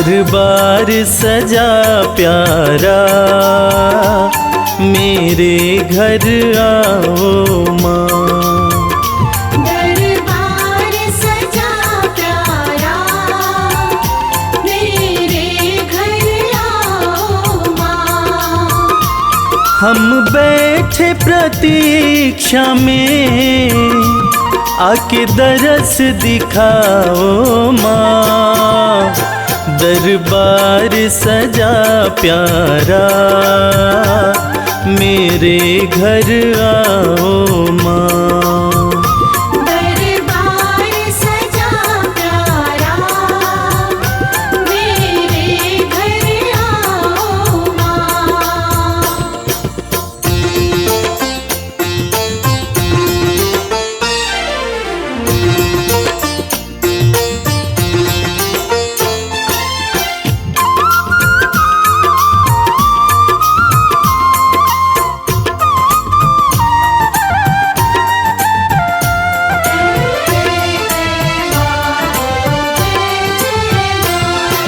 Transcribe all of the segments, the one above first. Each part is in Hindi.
दरबार सजा प्यारा, मेरे घर आओ माँ। दरबार सजा प्यारा, मेरे घर आओ माँ। हम बैठे प्रतीक्षा में, आके दरस दिखाओ माँ। दरबार सजा प्यारा, मेरे घर आओ माँ। दरबार सजा प्यारा, मेरे घर आओ माँ।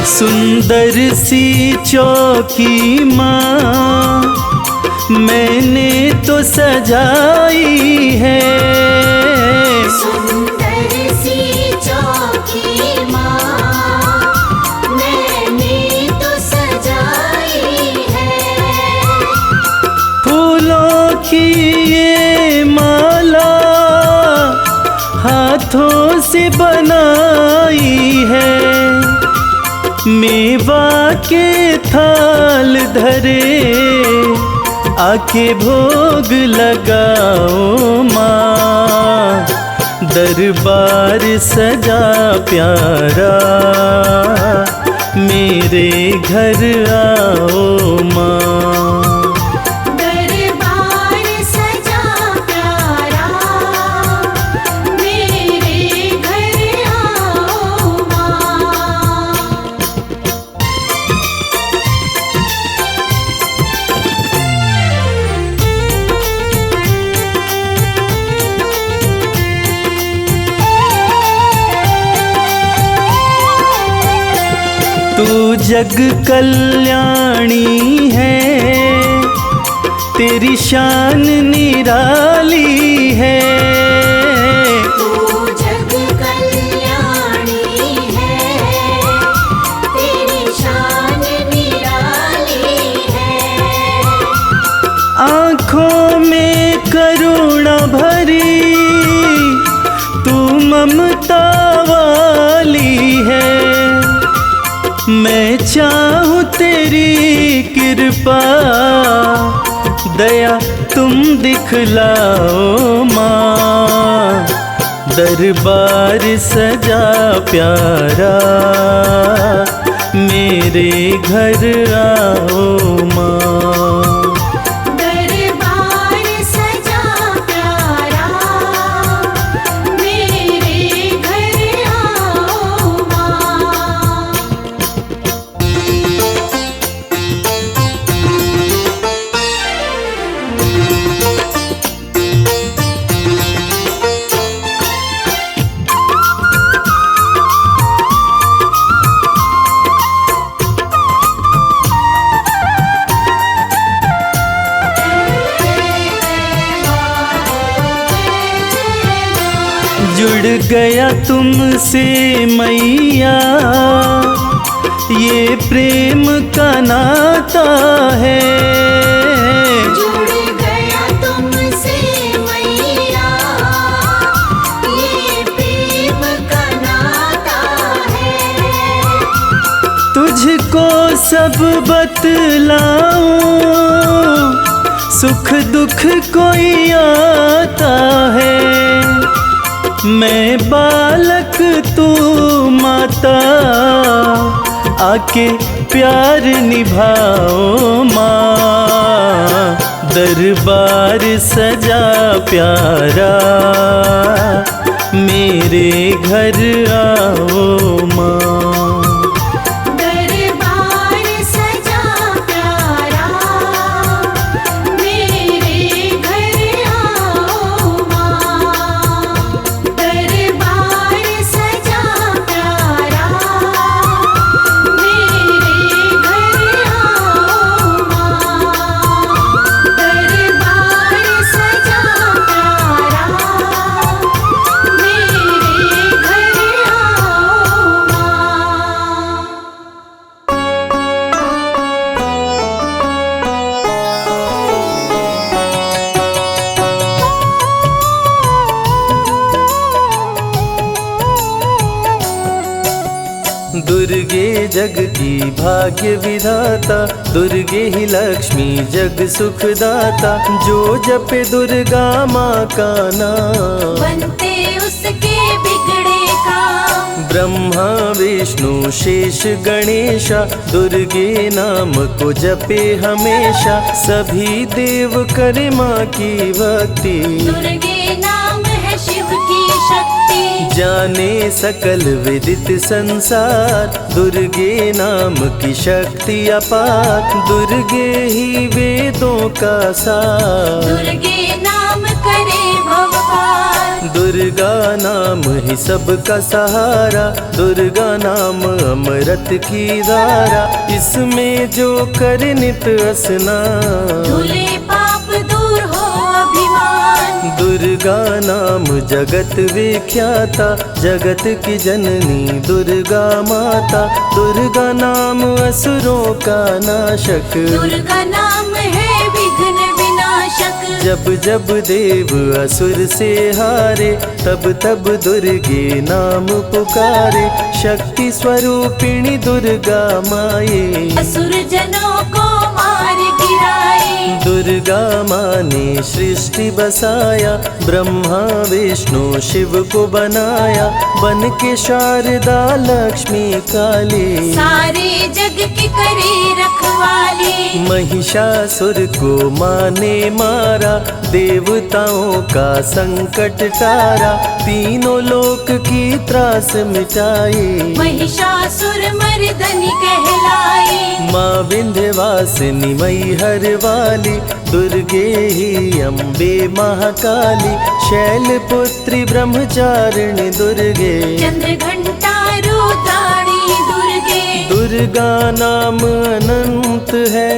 सुंदर सी चौकी माँ, मैंने तो सजाई है। सुंदर सी चौकी माँ, मैंने तो सजाई है। फूलों की ये माला हाथों से बनाई है। मेवा के थाल धरे, आके भोग लगाओ माँ। दरबार सजा प्यारा, मेरे घर आओ माँ। दरबार सजा प्यारा, मेरे घर आओ माँ। तू जग कल्याणी है, तेरी शान निराली है। तू जग कल्याणी है, तेरी शान निराली है। आँखों में करुणा भरी, तू ममता वाली है। मैं चाहूँ तेरी कृपा, दया तुम दिखलाओ माँ। दरबार सजा प्यारा, मेरे घर आओ माँ। दरबार सजा प्यारा, मेरे घर आओ माँ। जुड़ गया तुमसे मैया, ये प्रेम का नाता है। जुड़ गया तुमसे मैया, ये प्रेम का नाता है। तुझको सब बतलाऊं, सुख दुख कोई आता है। मैं बालक तू माता, आके प्यार निभाओ माँ। दरबार सजा प्यारा, मेरे घर आओ माँ। दरबार सजा प्यारा, मेरे घर आओ माँ। दरबार सजा प्यारा, मेरे जग की भाग्य विधाता, दुर्गे ही लक्ष्मी जग सुखदाता। जो जपे दुर्गा माँ का नाम, बनते उसके बिगड़े काम। ब्रह्मा विष्णु शेष गणेशा, दुर्गे नाम को जपे हमेशा। सभी देव करे माँ की भक्ति, दुर्गे नाम है शिव की शक्ति। जाने सकल विदित संसार, दुर्गे नाम की शक्ति अपार। दुर्गे ही वेदों का सार, दुर्गे नाम करे भव पार। दुर्गा नाम ही सबका सहारा, दुर्गा नाम अमृत की धारा। इसमें जो करे नित स्नान, धुले पाप दूर हो अभिमान। दुर्गा नाम जगत विख्याता, जगत की जननी दुर्गा माता। दुर्गा नाम असुरों का नाशक, दुर्गा नाम है विघ्न विनाशक। जब जब देव असुर से हारे, तब तब दुर्गे नाम पुकारे। शक्ति स्वरूपिणी दुर्गा माये, असुर जनों को मार गिराए। दुर्गा माँ ने सृष्टि बसाया, ब्रह्मा विष्णु शिव को बनाया। बन के शारदा लक्ष्मी काली, सारे जग की करे रखवाली। महिषासुर को माँ ने मारा, देवताओं का संकट टारा। तीनों लोक की त्रास मिटाई, महिषासुर मर्दनी कहलाई। माँ विंध्यवासिनी मैहर वाली, दुर्गे ही अम्बे महाकाली। शैलपुत्री ब्रह्मचारिणी दुर्गे, चंद्र घंटा रुद्राणी दुर्गे। दुर्गा नाम अनंत है,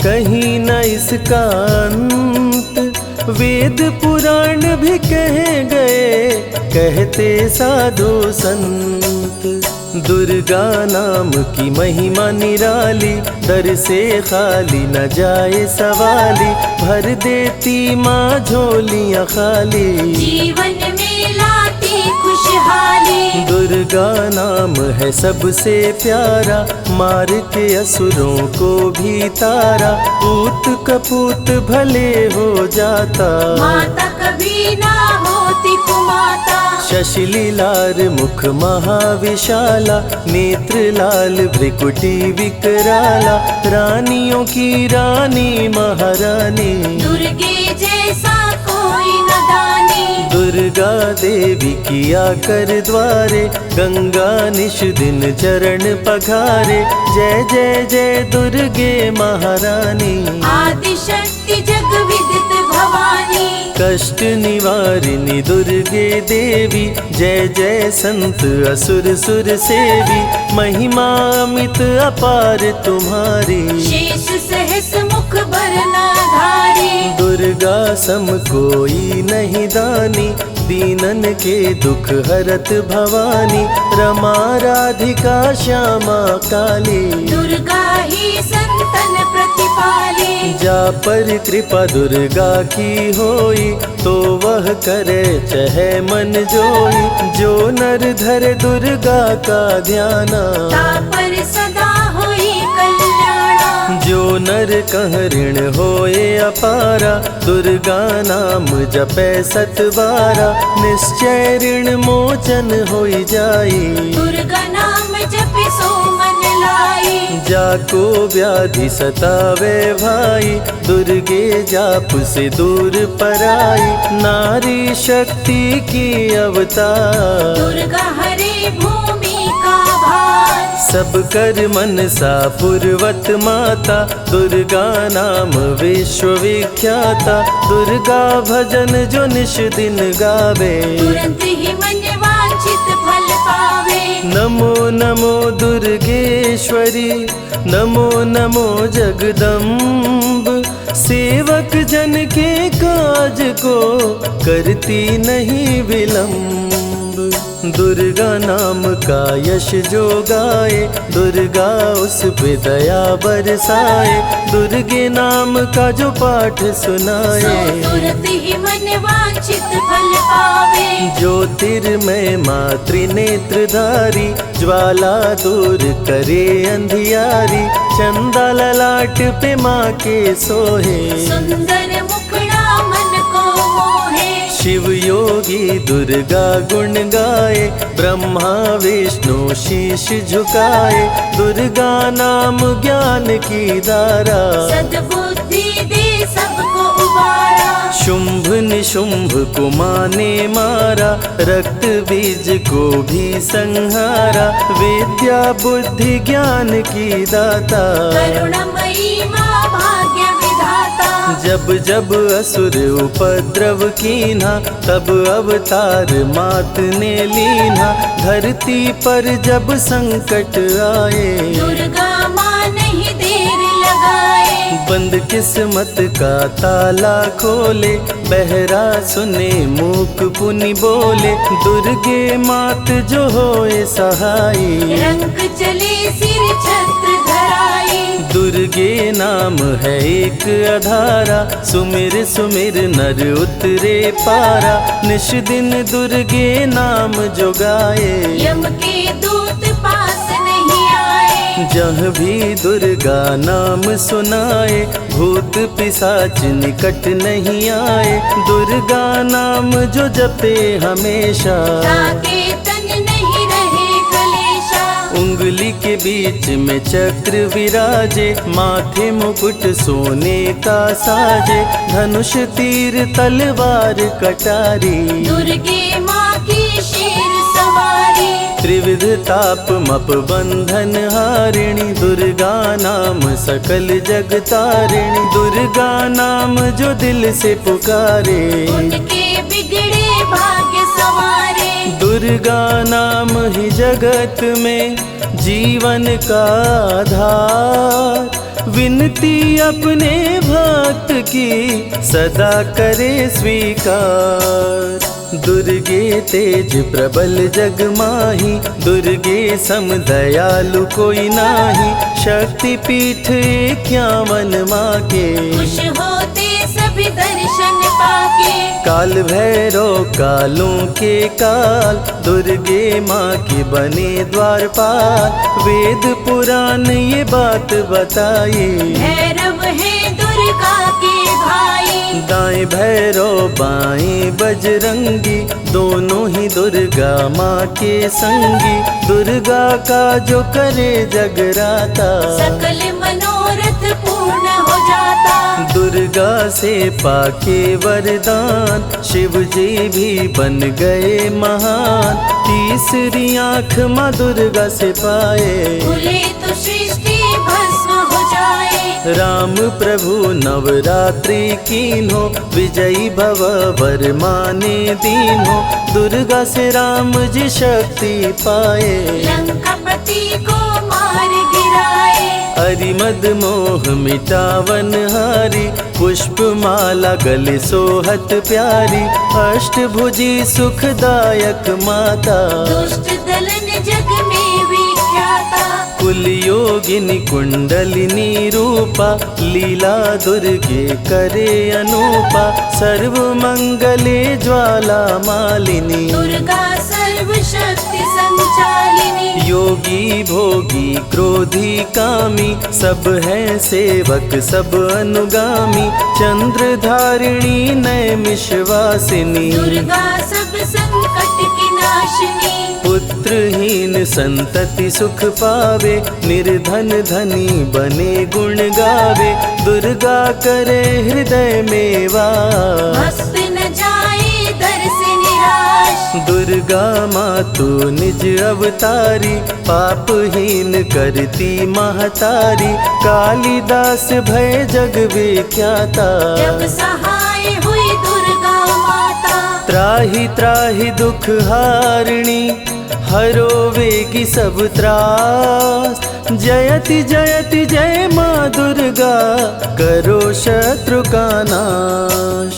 कहीं न इसका अंत। वेद पुराण भी कह गए, कहते साधु संत। दुर्गा नाम की महिमा निराली, दर से खाली न जाए सवाली। भर देती माँ झोलियाँ खाली, जीवन में लाती खुशहाली। दुर्गा नाम है सबसे प्यारा, मार के असुरों को भी तारा। पूत कपूत भले हो जाता, माता कभी ना होती कुमाता। शशिलीलार मुख महाविशाला, नेत्र लाल भ्रिकुटी विकराला। रानियों की रानी महारानी, दुर्गे जैसा कोई न दानी। दुर्गा देवी किया कर द्वारे, गंगा निश दिन चरण पखारे। जय जय जय दुर्गे महारानी, आदि शक्ति जग विदित भवानी। कष्ट निवारिणी दुर्गे देवी, जय जय संत असुर सुर सेवी। महिमा अमित अपार तुम्हारी, शेष सहस मुख भरना धारी। दुर्गा सम कोई नहीं दानी, दीनन के दुख हरत भवानी। रमा राधिका श्यामा काली, दुर्गा ही संतन प्रतिपाली। जा पर कृपा दुर्गा की होई, तो वह करे चहे मन जोई। जो नर धरे दुर्गा का ध्याना, तापर सदा होई कल्याणा। जो नर कह ऋण होए अपारा, दुर्गा नाम जपे सतबारा। निश्चय ऋण मोचन होई जाई, दुर्गा नाम जपे सो मन लाई। जाको व्याधि सतावे भाई, दुर्गे जाप से दूर पराई। नारी शक्ति की अवतार, दुर्गा हरे भूमि का भार। सब कर मन सा पूर्वत माता, दुर्गा नाम विश्व विख्याता। दुर्गा भजन जो निश दिन गावे, तुरंत ही मन वांछित फल पावे। नमो नमो दुर्गेश्वरी, नमो नमो जगदम्ब। सेवक जन के काज को करती नहीं विलम्ब, दुर्गा नाम का यश जो गाए, दुर्गा उस पे दया बरसाए। दुर्गे नाम का जो पाठ सो सुनाए, तुरत ही मन वांछित फल पावे। ज्योतिर्मय मातृ नेत्रधारी, ज्वाला दूर करे अंधियारी। चंदा ललाट पे माँ के सोहे, सुंदर मुखड़ा मन को मोहे। शिव योगी दुर्गा गुण गाए, ब्रह्मा विष्णु शीश झुकाए। दुर्गा नाम ज्ञान की धारा, सद्बुद्धि दे सबको उबारा। शुंभ निशुंभ को माने मारा, रक्त बीज को भी संहारा। विद्या बुद्धि ज्ञान की दाता, करुणमयी माँ भाग्य विधाता। जब जब असुर उपद्रव कीन्हा, तब अवतार मात ने लीन्हा। धरती पर जब संकट आए, दुर्गा माँ नहीं देर लगाए। बंद किस्मत का ताला खोले, बहरा सुने मूक पुनि बोले। दुर्गे मात जो होए सहाई, रंग चले सिर छत्र धराई। दुर्गे नाम है एक अधारा, सुमिर सुमिर नर उतरे पारा। निश दिन दुर्गे नाम जो गाए, यम के दूत पास नहीं आए। जहाँ भी दुर्गा नाम सुनाए, भूत पिशाच निकट नहीं आए। दुर्गा नाम जो जपे हमेशा, ताके तन नहीं रहे कलेशा। उंगली के बीच में चक्र विराजे, माथे मुकुट सोने का साजे। धनुष तीर तलवार कटारी, दुर्गे माँ की शेर सवारी। त्रिविध ताप मप बंधन हारिणी, दुर्गा नाम सकल जग तारिणी। दुर्गा नाम जो दिल से पुकारे, उनके बिगड़े भाग्य संवारे। दुर्गा नाम ही जगत में जीवन का आधार। विनती अपने भक्त की सदा करे स्वीकार। दुर्गे तेज प्रबल जग माही, दुर्गे सम दयालु कोई नाही। शक्ति पीठ 51 माँ के, खुश होते सभी दर्शन पाके। काल भैरव कालों के काल, दुर्गे माँ के बने द्वारपाल। वेद पुराण ये बात बताई, भैरव है दुर्गा के भाई। दाएं भैरव बाएं बजरंगी, दोनों ही दुर्गा माँ के संगी। दुर्गा का जो करे जगराता, सकल मनोरथ पूर्ण हो जाता। दुर्गा से पाके वरदान, शिव जी भी बन गए महान। तीसरी आँख माँ दुर्गा से पाए, खुले तो सृष्टि भस्म हो जाए। राम प्रभु नवरात्रि कीन्हो, विजयी भव वर माने दीन्हो। दुर्गा से राम जी शक्ति पाए, लंकापति को मार गिराए। अरिमद मोह मिटावन हारी, पुष्प माला गले सोहत प्यारी। अष्टभुजी सुखदायक माता, दुष्ट दलन जग में विख्याता। कुल योगिनी कुंडलिनी रूपा, लीला दुर्गे करे अनूपा। सर्व मंगले ज्वाला मालिनी, दुर्गा सर्वशक्ति संचालिनी। योगी भोगी क्रोधी कामी, सब हैं सेवक सब अनुगामी। चंद्रधारिणी नैमिषवासिनी, दुर्गा सब संकट की नाशिनी। पुत्रहीन संतति सुख पावे, निर्धन धनी बने गुण गावे। दुर्गा करे हृदय में वास, भक्त न जाए दर से निराश। दुर्गा मातु निज अवतारी, पापहीन करती महतारी। कालिदास भय जग विख्याता, जब सहाय हुई दुर्गा माता। त्राहि त्राहि दुख हारिणी, हरो वेगी सब त्रास। जयति जयति जय माँ दुर्गा, करो शत्रु का नाश।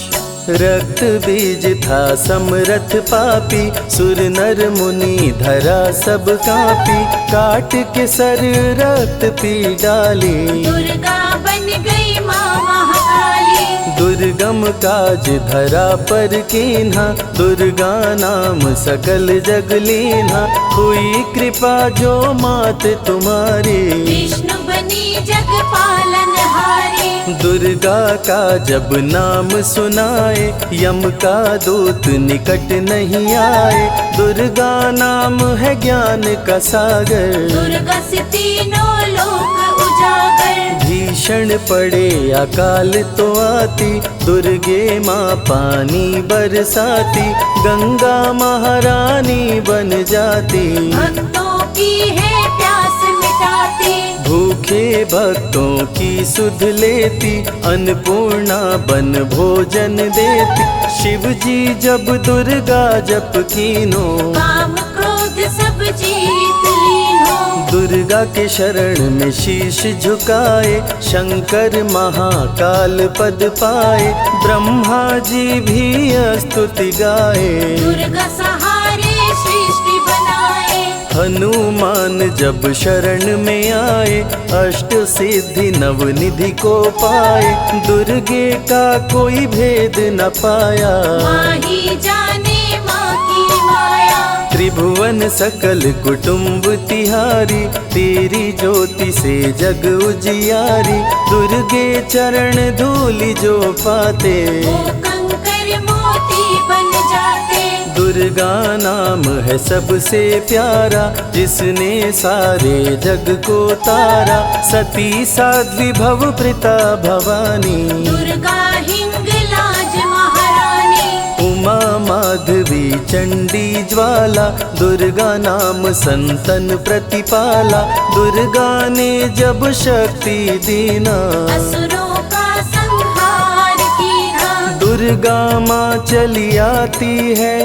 रक्त बीज था समरथ पापी, सुर नर मुनि धरा सब कापी, काट के सर रक्त पी डाली, दुर्गा बन गई माँ महाकाली। दुर्गम काज धरा पर कीन्हा, दुर्गा नाम सकल जग लीन्हा, हुई कृपा जो मात तुम्हारी, विष्णु बनी जग पालनहारी। दुर्गा का जब नाम सुनाए, यम का दूत निकट नहीं आए, दुर्गा नाम है ज्ञान का सागर, दुर्गा से तीनों लोक उजागर। भीषण पड़े अकाल तो आती, दुर्गे माँ पानी बरसाती, गंगा महारानी बन जाती, भक्तों की है प्यास मिटाती, भूखे भक्तों की सुध लेती, अन्नपूर्णा बन भोजन देती, शिव जी जब दुर्गा जप कीनो, काम क्रोध सब जीत लीनो। दुर्गा के शरण में शीश झुकाए, शंकर महाकाल पद पाए, ब्रह्मा जी भी स्तुति गाए, दुर्गा सहारे सृष्टि बनाए, हनुमान जब शरण में आए, अष्ट सिद्धि नवनिधि को पाए, दुर्गे का कोई भेद न पाया, माँ ही जाने माँ की माया। त्रिभुवन सकल कुटुंब तिहारी, तेरी ज्योति से जग उजियारी, दुर्गे चरण धूलि जो पाते, वो कंकर मोती बन जाते, दुर्गा नाम है सबसे प्यारा, जिसने सारे जग को तारा, सती साध्वी भव प्रीता भवानी, दुर्गा हिंगलाज महारानी, उमा माधवी चंडी ज्वाला, दुर्गा नाम संतन प्रतिपाला, दुर्गा ने जब शक्ति दीना, असुरों का संहार कीना, दुर्गा माँ चली आती है,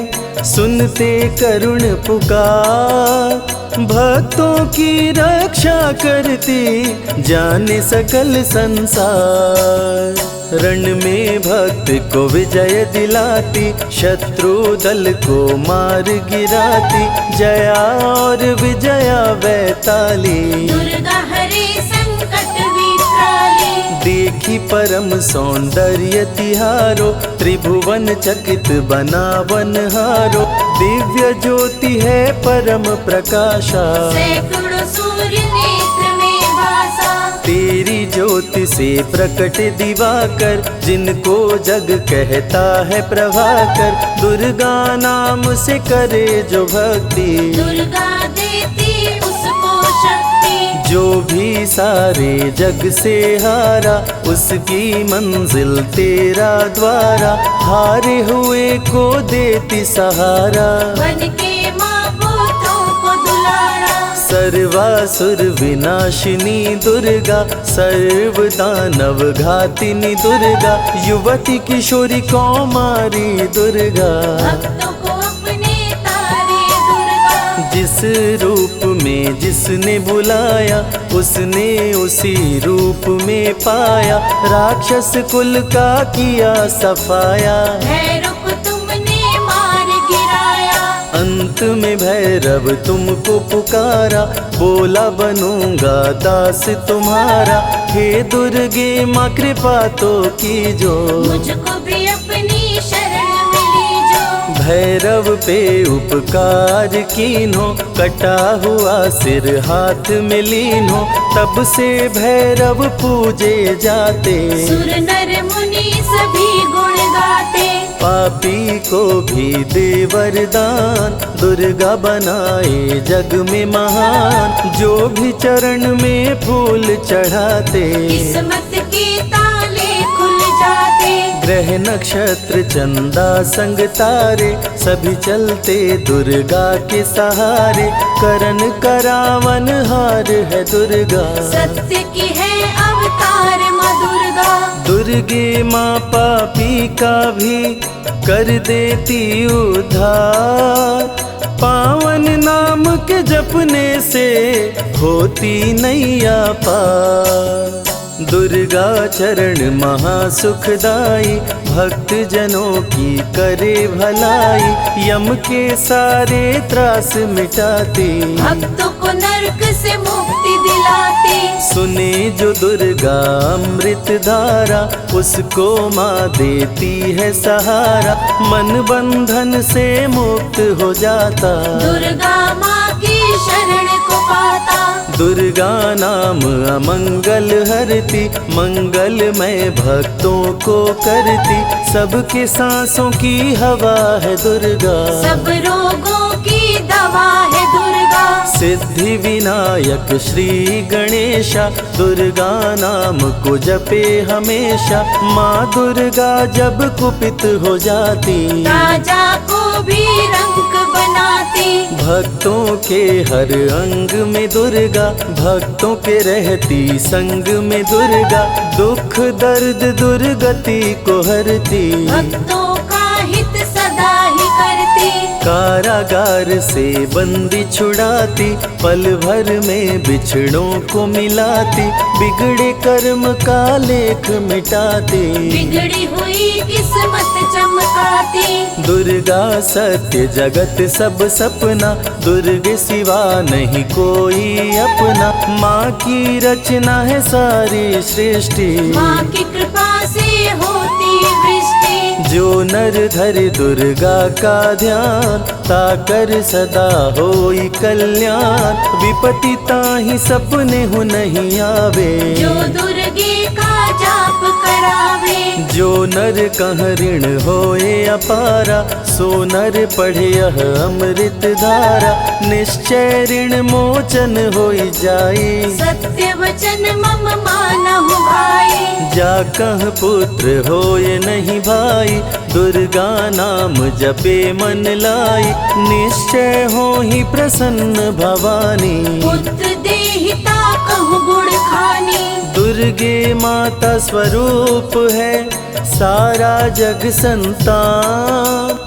सुनते करुण पुकार, भक्तों की रक्षा करती, जाने सकल संसार, रण में भक्त को विजय दिलाती, शत्रु दल को मार गिराती, जया और विजया वैताली, दुर्गा हरे संकट विकराली, देखी परम सौंदर्य तिहारो, त्रिभुवन चकित बनावन हारो, दिव्य ज्योति है परम प्रकाशा, सैकड़ों सूर्य नेत्र में भासा, तेरी ज्योति से प्रकट दिवाकर, जिनको जग कहता है प्रभाकर, दुर्गा नाम से करे जो भक्ति, दुर्गा देती उसको शक्ति, जो भी सारे जग से हारा, उसकी मंजिल तेरा द्वारा, हारे हुए को देती सहारा, बन के माँ पुत्रों को दुलारा, सर्वासुर विनाशिनी दुर्गा, सर्व दानव घातिनी दुर्गा, युवती किशोरी कौमारी दुर्गा, भक्तों को अपने तारे दुर्गा, जिस रूप में जिसने बुलाया, उसने उसी रूप में पाया, राक्षस कुल का किया सफाया, भैरव को तुमने मार गिराया, अंत में भैरव तुमको पुकारा, बोला बनूंगा दास तुम्हारा, हे दुर्गे माँ कृपा तो कीजो, मुझको भी अपनी शरण में लीजो, भैरव पे उपकार कीन्हो, कटा हुआ सिर हाथ में लीन्हो, तब से भैरव पूजे जाते, सुर नर मुनि सभी गुण गाते, पापी को भी दे वरदान, दुर्गा बनाए जग में महान, जो भी चरण में फूल चढ़ाते, किस्मत के ताले खुल जाते, ग्रह नक्षत्र चंदा संग तारे, सभी चलते दुर्गा के सहारे, करन करावन हार है दुर्गा, सत्य की है अवतार माँ दुर्गा, दुर्गे माँ पापी का भी कर देती उद्धार, पावन नाम के जपने से होती नैया पार, दुर्गा चरण महासुखदाई, भक्त जनों की करे भलाई, यम के सारे त्रास मिटाती, भक्तों को नरक से मुक्ति दिलाती। सुने जो दुर्गा अमृत धारा, उसको माँ देती है सहारा, मन बंधन से मुक्त हो जाता, दुर्गा माँ की शरण को पाता। दुर्गा नाम अमंगल हरती, मंगलमय भक्तों को करती, सबके सांसों की हवा है दुर्गा, सब रोगों की दवा है दुर्गा। सिद्धि विनायक श्री गणेशा, दुर्गा नाम को जपे हमेशा, माँ दुर्गा जब कुपित हो जाती, राजा को भी रंग बनाती। भक्तों के हर अंग में दुर्गा, भक्तों के रहती संग में दुर्गा, दुख दर्द दुर्गति को हरती, भक्तों का हित सदा ही करती। कारागार से बंदी छुड़ाती, पल भर में बिछड़ों को मिलाती, बिगड़े कर्म का लेख मिटाती, बिगड़ी हुई किस्मत चमकाती। दुर्गा सत्य जगत सब सपना, दुर्गे सिवा नहीं कोई अपना, माँ की रचना है सारी सृष्टि, माँ की कृपा से होती वृष्टि। जो नर धरे दुर्गा का ध्यान, ताकर सदा होई कल्याण, विपत्ति ताहि सपने हो नहीं आवे, जो दुर्गे का जाप करावे। जो नर कह ऋण होए अपारा, सो नर पढ़े यह अमृत धारा, निश्चय ऋण मोचन होई जाए, सत्य वचन मम मानहु भाई। जा कह पुत्र होए नहीं भाई, दुर्गा नाम जपे मन लाई, निश्चय हो ही प्रसन्न भवानी, पुत्र देहिता कहु गुण खानी। दुर्गे माता स्वरूप है सारा जग संतान,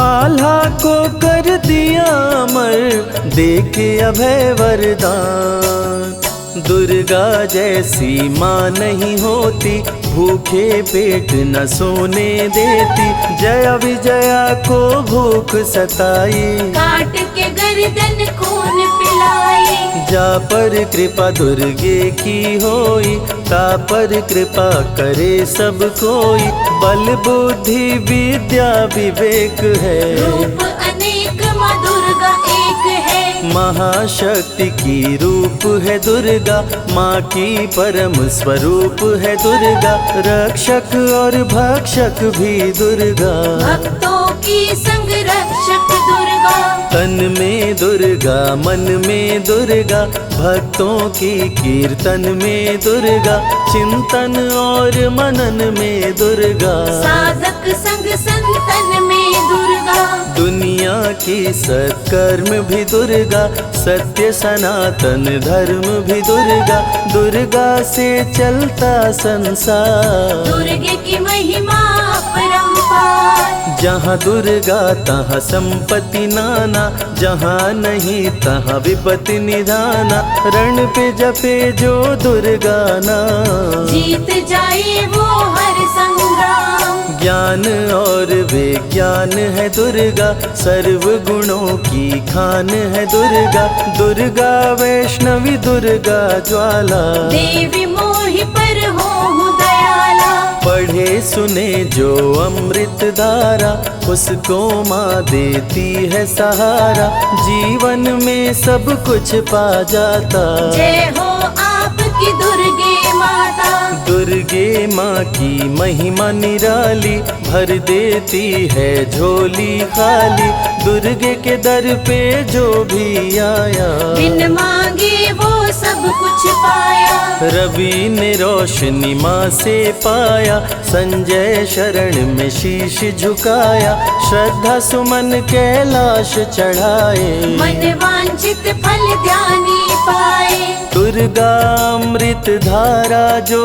आल्हा को कर दिया अमर, देके अभय वरदान, दुर्गा जैसी माँ नहीं होती, भूखे पेट न सोने देती, जया विजया को भूख सताई, काट के गर्दन खून पिलाई। जा पर कृपा दुर्गे की होई, ता पर कृपा करे सब कोई, बल बुद्धि विद्या विवेक है, रूप अनेक माँ दुर्गा एक है। महाशक्ति की रूप है दुर्गा, माँ की परम स्वरूप है दुर्गा, रक्षक और भक्षक भी दुर्गा, भक्तों की संग रक्षक दुर्गा। तन में दुर्गा मन में दुर्गा, भक्तों की कीर्तन में दुर्गा, चिंतन और मनन में दुर्गा, साधक संग संतन में दुर्गा। दुनिया की सत्कर्म भी दुर्गा, सत्य सनातन धर्म भी दुर्गा, दुर्गा से चलता संसार, दुर्गे की महिमा अपरंपार। जहाँ दुर्गा तहाँ संपत्ति नाना, जहाँ नहीं तहाँ विपत्ति निधाना, रण पे जपे जो दुर्गा नाम, जीत जाए वो हर संग्राम। ज्ञान और विज्ञान है दुर्गा, सर्व गुणों की खान है दुर्गा, दुर्गा वैष्णवी दुर्गा ज्वाला, देवी मोहि पर हो दयाला। पढ़े सुने जो अमृत धारा, उसको माँ देती है सहारा, जीवन में सब कुछ पा जाता, जय हो आपकी दुर्गे माता। दुर्गे माँ की महिमा निराली, भर देती है झोली खाली, दुर्गे के दर पे जो भी आया, बिन मांगे वो सब कुछ पाया। रवि ने रोशनी माँ से पाया, संजय शरण में शीश झुकाया, श्रद्धा सुमन कैलाश चढ़ाए, मन वांछित फल ध्यानी पाए। दुर्गा अमृत धारा जो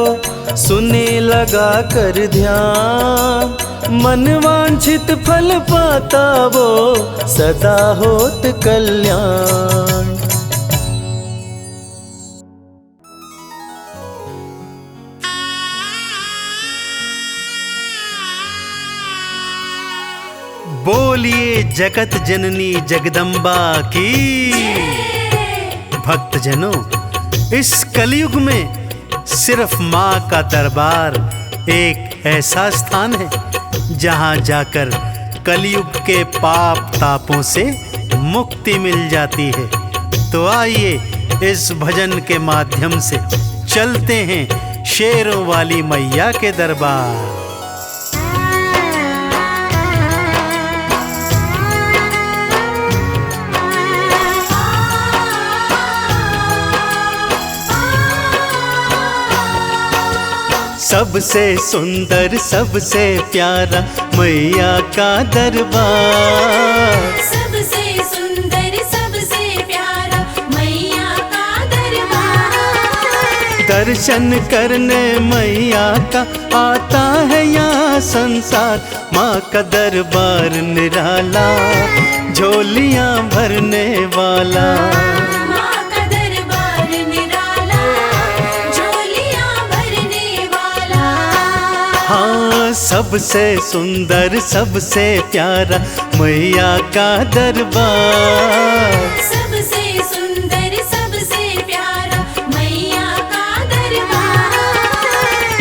सुने लगा कर ध्यान, मन वांछित फल पाता वो सदा होत कल्याण। बोलिए जगत जननी जगदम्बा की। भक्तजनों, इस कलयुग में सिर्फ माँ का दरबार एक ऐसा स्थान है जहाँ जाकर कलयुग के पाप तापों से मुक्ति मिल जाती है। तो आइए इस भजन के माध्यम से चलते हैं शेरों वाली मैया के दरबार। सबसे सुंदर सबसे प्यारा मैया का दरबार, सबसे सुंदर सबसे प्यारा मैया का दरबार। दर्शन करने मैया का आता है यहाँ संसार। माँ का दरबार निराला, झोलियाँ भरने वाला। माँ का दरबार निराला, झोलियाँ भरने वाला। हाँ, सबसे सुंदर सबसे प्यारा मैया का दरबार, सबसे सुंदर सबसे प्यारा मैया का दरबार।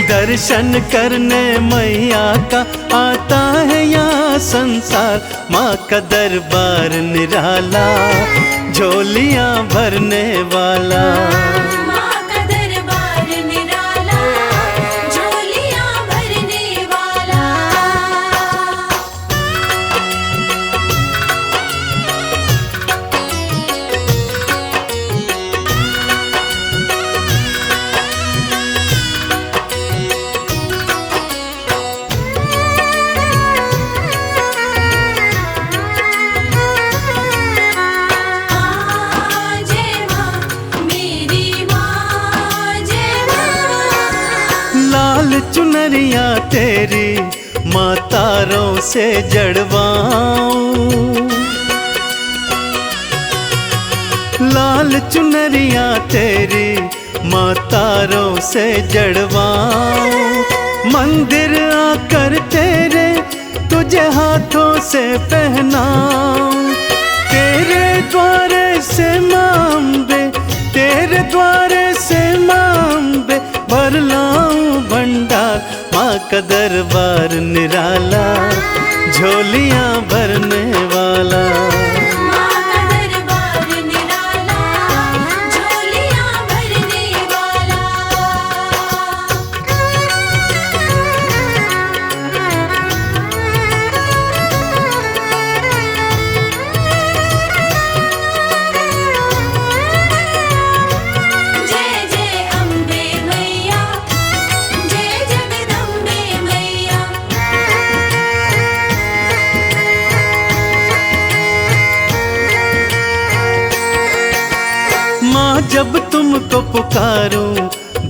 दर्शन करने मैया का आता है यहाँ संसार। माँ का दरबार निराला, झोलियाँ भरने वाला। माँ का दरबार निराला, झोलियाँ भरने वाला। जय माँ मेरी माँ, जय माँ। लाल चुनरिया तेरी माँ तारों से जड़वाऊं, लाल चुनरिया तेरी माँ तारों से जड़वाऊं। मंदिर आकर तेरे तुझे हाथों से पहनाऊं। तेरे द्वारे से मांबे, तेरे द्वारे से मांबे भर लाऊं भंडार। माँ का दरबार निराला, झोलियाँ भरने वाला। माँ का दरबार निराला, झोलियाँ भरने वाला। जय जय अम्बे मैया, जय जगदम्बे मैया। माँ जब तुमको पुकारूं,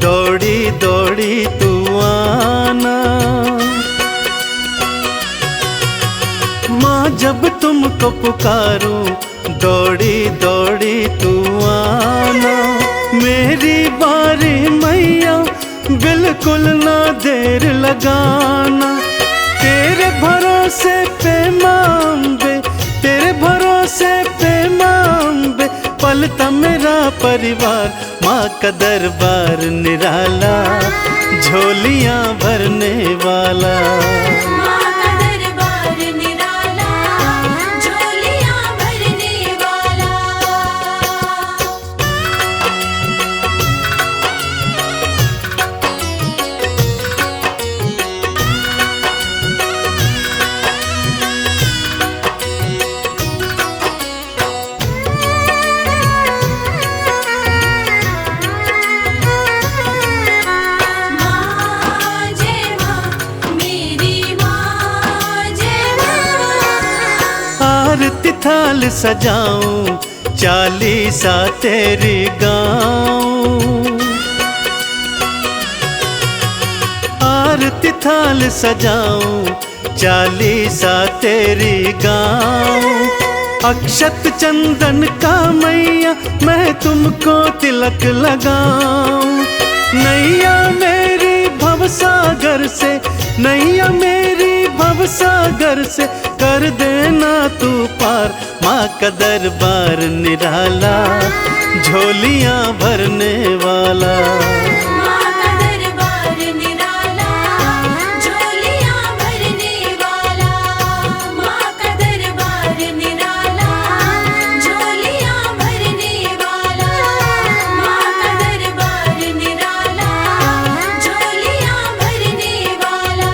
दौड़ी दौड़ी तू आना। माँ जब तुमको पुकारूं, दौड़ी दौड़ी तू आना। मेरी बारी मैया, बिल्कुल ना देर लगाना। तेरे भरोसे पे मांबे, तेरे भरोसे पे मांबे पलता मेरा परिवार। माँ का दरबार निराला, झोलियाँ भरने वाला। माँ का दरबार निराला, झोलियाँ भरने वाला। माँ जय माँ मेरी माँ, जय माँ। आरती थाल सजाऊं, चालीसा तेरी गाऊं। आरती थाल सजाऊं, चालीसा तेरी गाऊं। अक्षत चंदन का मैया मैं तुमको तिलक लगाऊं। नैया मेरी भवसागर से, नैया मेरी भवसागर सागर से कर देना तू पार। माँ का दरबार निराला, झोलियाँ भरने वाला। माँ का दरबार निराला, झोलियाँ भरने वाला। माँ का दरबार निराला, झोलियाँ भरने वाला। माँ का दरबार निराला, झोलियाँ भरने वाला।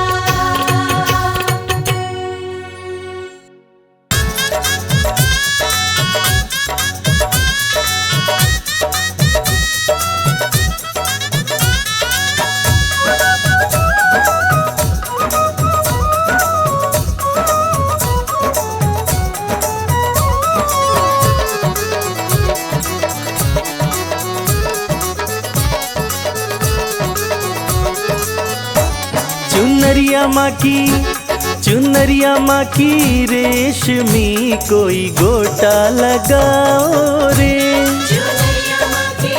चुनरिया माँ की रेशमी कोई गोटा लगाओ रे। चुनरिया माँ की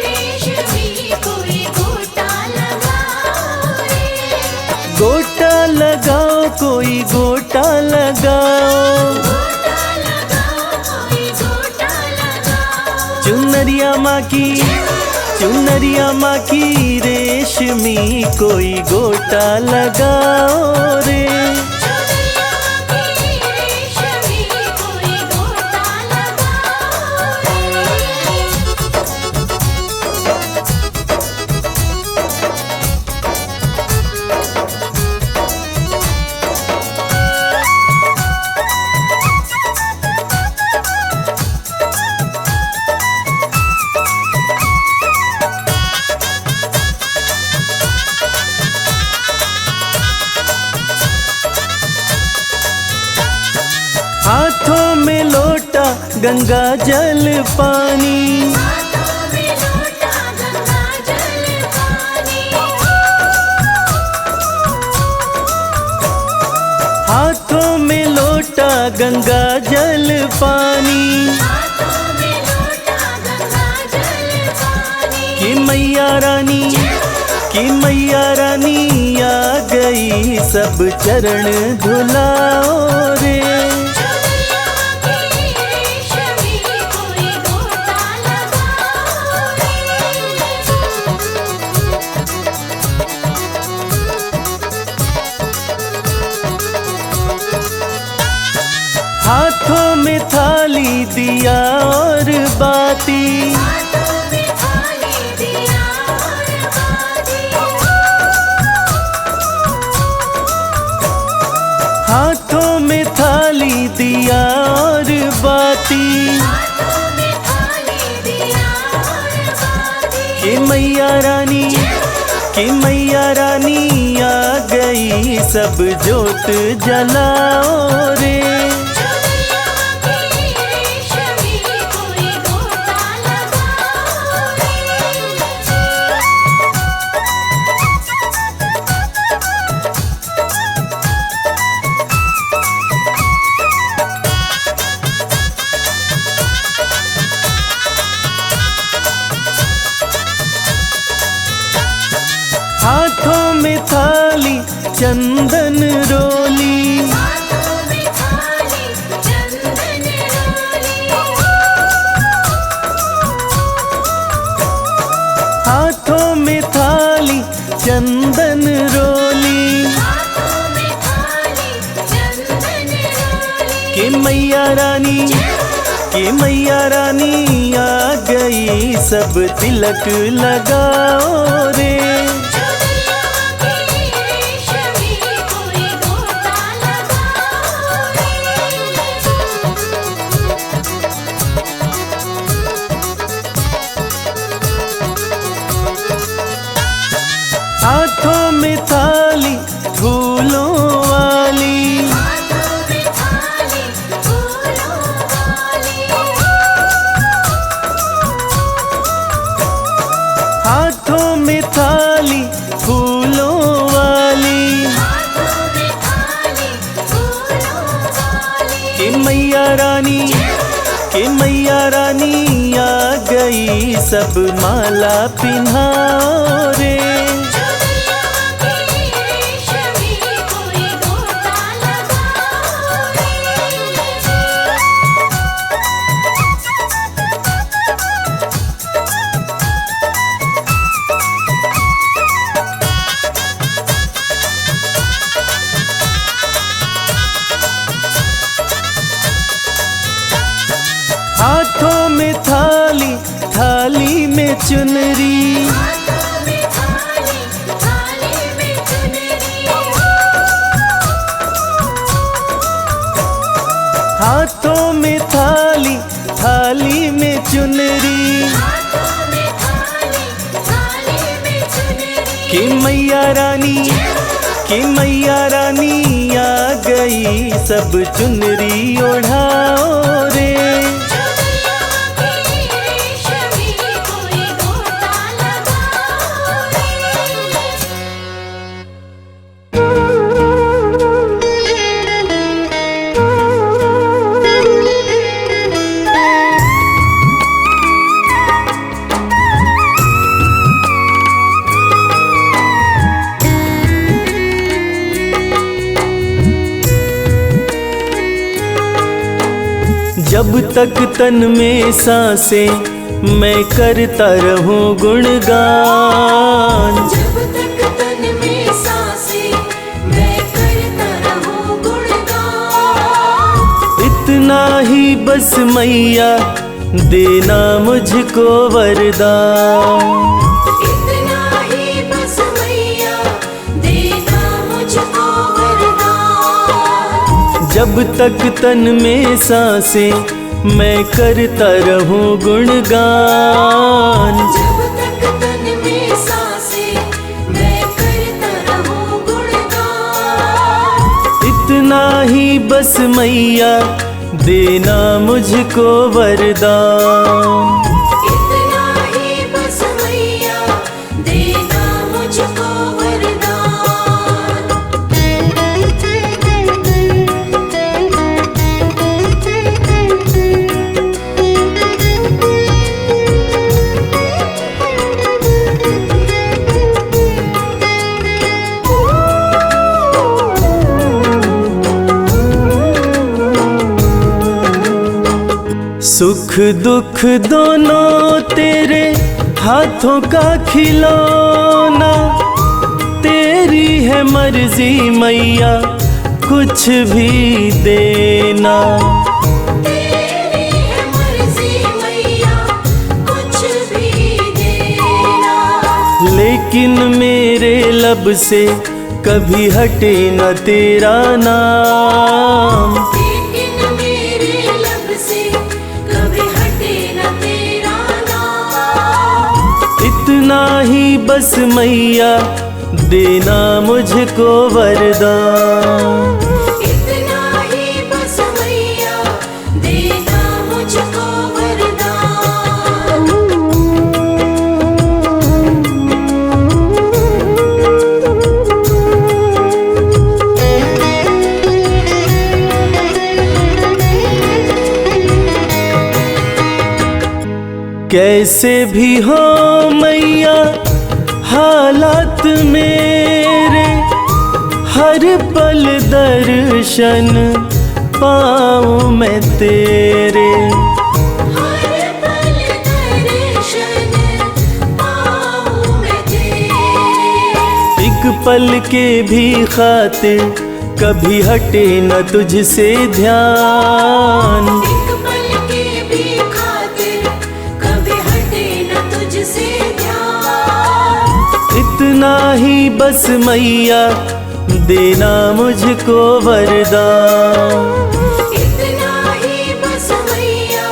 रेशमी कोई गोटा लगाओ रे। गोटा लगाओ कोई गोटा लगाओ। गोटा लगाओ कोई गोटा लगाओ। चुनरिया माँ की रेशमी कोई गोटा लगाओ रे। चुनरिया माँ की रेशमी कोई गोटा लगाओ रे। हाथों में लोटा गंगा जल पानी। हाथों में लोटा गंगा जल पानी। हाथों में लोटा गंगा जल पानी। हाथों में लोटा गंगा जल पानी। कि मैया रानी आ गई सब चरण धुलाओ रे। चुनरिया माँ की रेशमी कोई गोटा लगाओ रे। हाथों में थाली दिया और बाती। हाथों में थाली दिया और बाती। हाथों में थाली दिया और बाती। हाथों में थाली दिया और बाती। कि मैया रानी आ गई सब जोत जलाओ रे। चुनरिया माँ की रेशमी कोई गोटा लगाओ रे। हाथों में थाली चंदन रोली। हाथों में थाली चंदन रोली। हाथों में थाली चंदन रोली। हाथों में थाली चंदन रोली। कि मैया रानी आ गई सब तिलक लगाओ रे। चुनरिया माँ की रेशमी कोई गोटा लगाओ रे। हाथों में थाली फूलों वाली। हाथों में थाली फूलों वाली। हाथों में थाली फूलों वाली। हाथों में थाली फूलों वाली। कि मैया रानी आ गई सब माला पिन्हाओ रे। चुनरिया माँ की रेशमी कोई गोटा लगाओ थाली में चुनरी, हाथों में थाली, थाली में चुनरी। हाथों में थाली, थाली में चुनरी, हाथों में थाली, थाली में चुनरी। कि मैया रानी, कि मैया रानी आ गई, सब चुनरी ओढ़ाओ रे। चुनरिया की रेशमी कोई गोटा लगाओ रे। जब तक तन में सांसें मैं करता रहूं गुणगान, जब तक तन में सांसें मैं करता रहूं गुणगान। इतना ही बस मैया देना मुझको वरदान। इतना ही बस मैया देना मुझको वरदान। जब तक तन में सांसें मैं करता रहूं गुणगान, जब तक तन में सांसें मैं करता रहूं गुणगान। इतना ही बस मैया देना मुझको वरदान। इतना ही बस मैया देना मुझको वरदान। सुख दुख दोनों तेरे हाथों का खिलौना, तेरी है मर्जी मैया कुछ भी देना। तेरी है मर्जी मैया कुछ भी देना। लेकिन मेरे लब से कभी हटे न तेरा नाम। लेकिन मेरे लब से कभी हटे न तेरा नाम। इतना ही बस मैया देना मुझको वरदान। इतना ही बस मैया देना मुझको वरदान। कैसे भी हो मैया हालात मेरे, हर पल दर्शन पाऊं मैं तेरे। हर पल दर्शन पाऊं मैं तेरे। एक पल के भी खातिर कभी हटे न तुझसे ध्यान। एक पल के भी खातिर कभी हटे न तुझसे ध्यान। इतना ही बस मैया देना मुझको वरदान। इतना ही बस मैया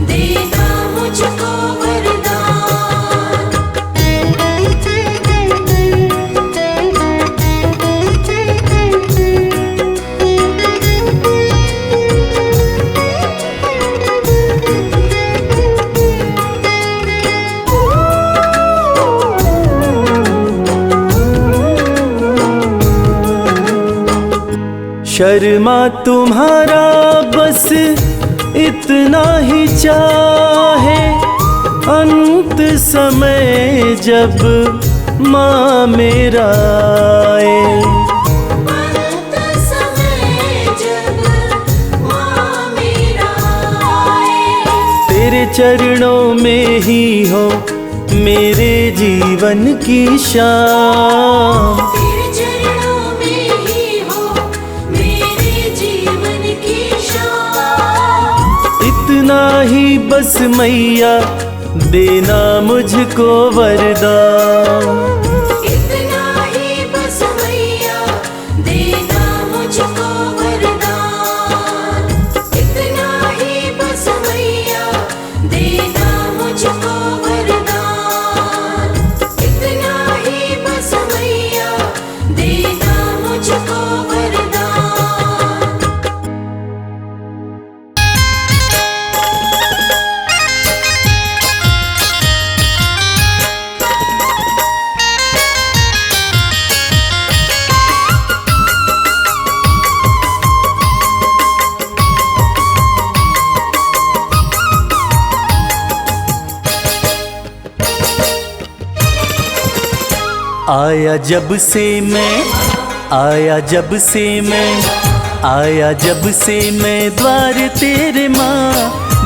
देना मुझको वरदान। शर्मा तुम्हारा बस इतना ही चाहे, अंत समय जब माँ मेरा आए। अंत समय जब माँ मेरा आए। तेरे चरणों में ही हो मेरे जीवन की शाम। तेरे चरणों में ही हो मेरे जीवन की शाम। इतना ही बस मैया देना मुझको वरदान। इतना ही बस मैया देना मुझको वरदान। इतना ही बस मैया देना मुझको वरदान। इतना ही बस मैया देना मुझको वरदान। आया जब से मैं, आया जब से मैं, आया जब से मैं द्वार तेरे माँ,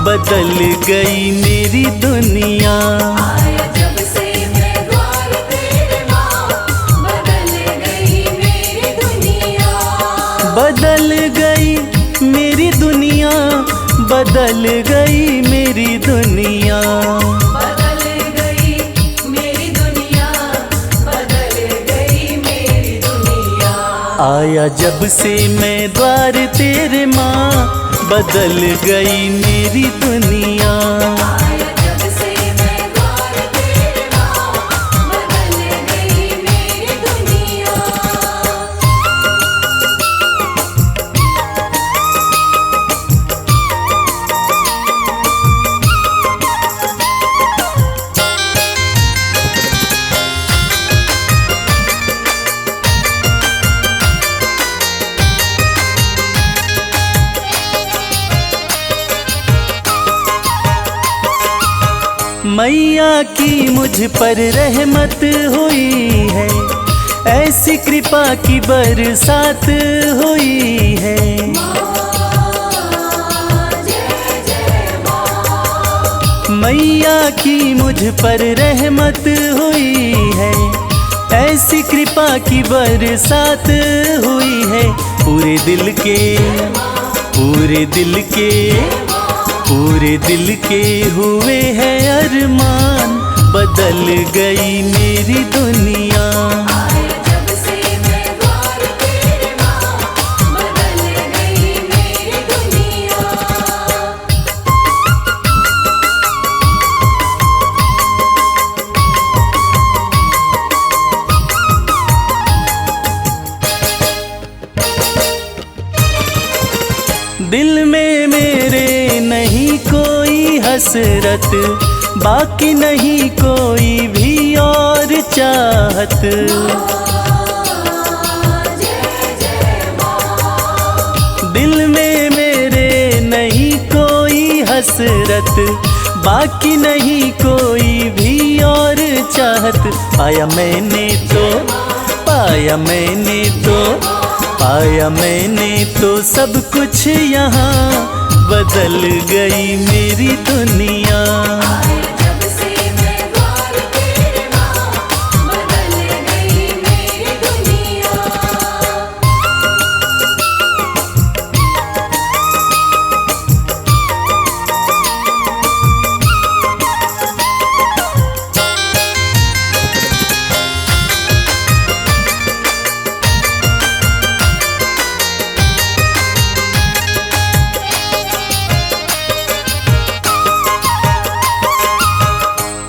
बदल गई मेरी दुनिया। आया जब से मैं द्वार तेरे माँ, बदल गई मेरी दुनिया। बदल गई मेरी दुनिया, बदल गई मेरी दुनिया। बदल गई मेरी दुनिया, बदल गई मेरी दुनिया। आया जब से मैं द्वार तेरे माँ, बदल गई मेरी दुनिया। आया जब से मैं द्वार तेरे माँ, बदल गई मेरी दुनिया। मैया की मुझ पर रहमत हुई है, ऐसी कृपा की बरसात हुई है। मैया की मुझ पर रहमत हुई है, ऐसी कृपा की बरसात हुई है। पूरे दिल के, पूरे दिल के, पूरे दिल के हुए हैं अरमान, बदल गई मेरी दुनिया। आया जब से मैं द्वार तेरे माँ, बदल गई मेरी दुनिया। दिल में मेरे नहीं कोई हसरत, बाकी नहीं कोई भी और चाहत। दिल में मेरे नहीं कोई हसरत, बाकी नहीं कोई भी और चाहत। पाया मैंने तो, पाया मैंने तो, पाया मैंने तो सब कुछ यहाँ, बदल गई मेरी दुनिया। आया जब से मैं द्वार तेरे माँ, बदल गई मेरी दुनिया।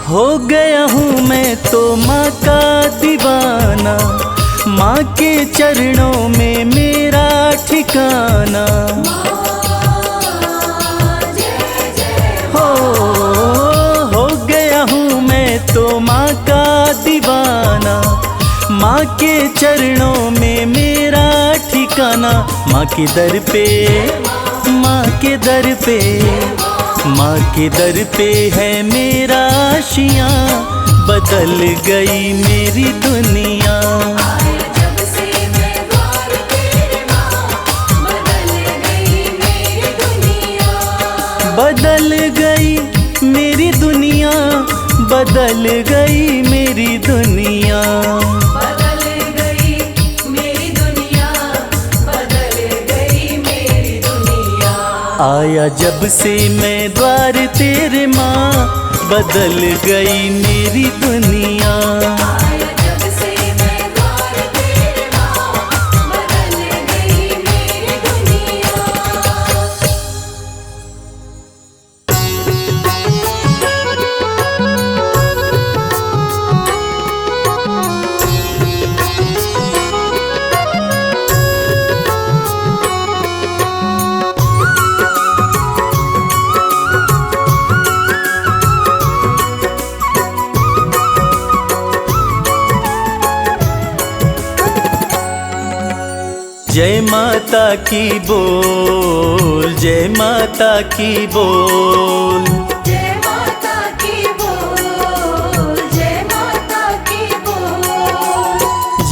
हो गया हूँ मैं तो माँ का दीवाना, माँ के चरणों में मेरा ठिकाना। हो गया हूँ मैं तो माँ का दीवाना, माँ के चरणों में मेरा ठिकाना। माँ के दर पे, माँ के दर पे, माँ के दर पे है मेरा आशियाँ, बदल गई मेरी दुनिया। आया जब से मैं द्वार तेरे माँ, बदल गई मेरी दुनिया। बदल गई मेरी दुनिया, बदल गई मेरी दुनिया। बदल गई मेरी दुनिया, बदल गई मेरी दुनिया। आया जब से मैं द्वार तेरे माँ, बदल गई मेरी दुनिया। आया जब से मैं द्वार तेरे माँ, बदल गई मेरी दुनिया। जय माता की बोल, जय माता की बोल, जय माता की बोल, जय माता की बोल,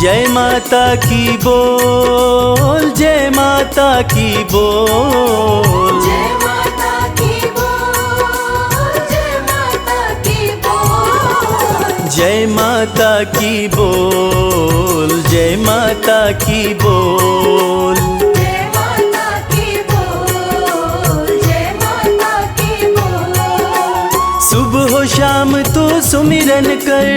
जय माता की बोल, जय माता की बोल। जय माता की बोल, जय माता की बोल, जय माता की बोल, जय माता की बोल। जय माता की बोल, जय माता की बोल। सुबह हो शाम तो सुमिरन कर,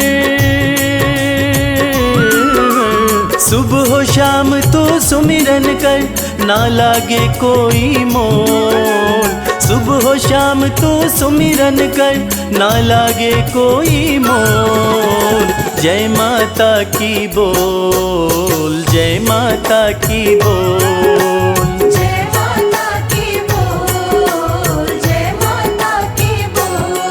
सुबह हो शाम तो सुमिरन कर, ना लागे कोई मोल। सुबह हो शाम तो सुमिरन कर, ना लागे कोई मोल। जय माता की बोल, जय माता की बोल, जय माता की बोल, जय माता की बोल।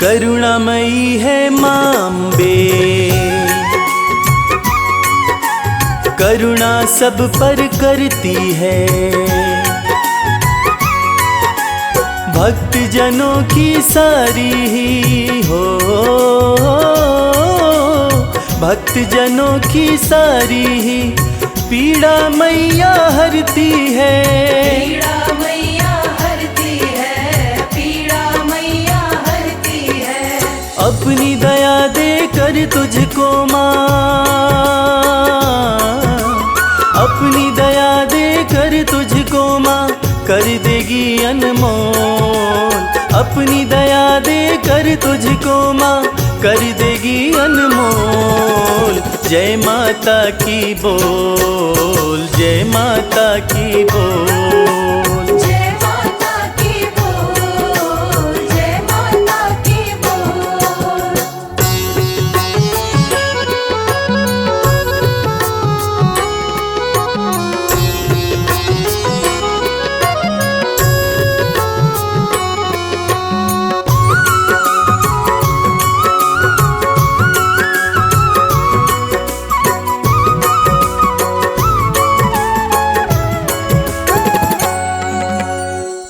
करुणामयी है मां अम्बे, करुणा सब पर करती है। भक्त जनों की सारी ही हो, भक्त जनों की सारी ही पीड़ा मैया हरती है। पीड़ा मैया हरती है, पीड़ा मैया हरती है। अपनी दया दे कर तुझको माँ, अपनी दया दे कर तुझको माँ, कर देगी अनमोल। अपनी दया दे कर तुझको माँ, कर देगी अनमोल। जय माता की बोल, जय माता की बोल, जय माता की बोल, जय माता की बोल।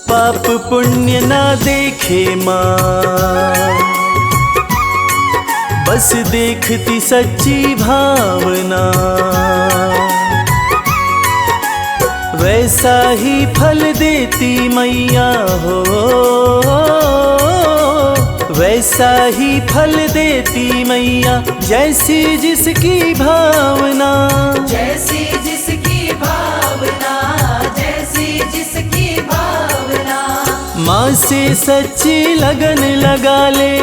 पाप पुण्य ना देखे माँ, बस देखती सच्ची भावना। वैसा ही फल देती मैया हो, वैसा ही फल देती मैया, जैसी जिसकी भावना। जैसी जिसकी भावना, जैसी जिसकी भावना। माँ से सच्ची लगन लगा ले,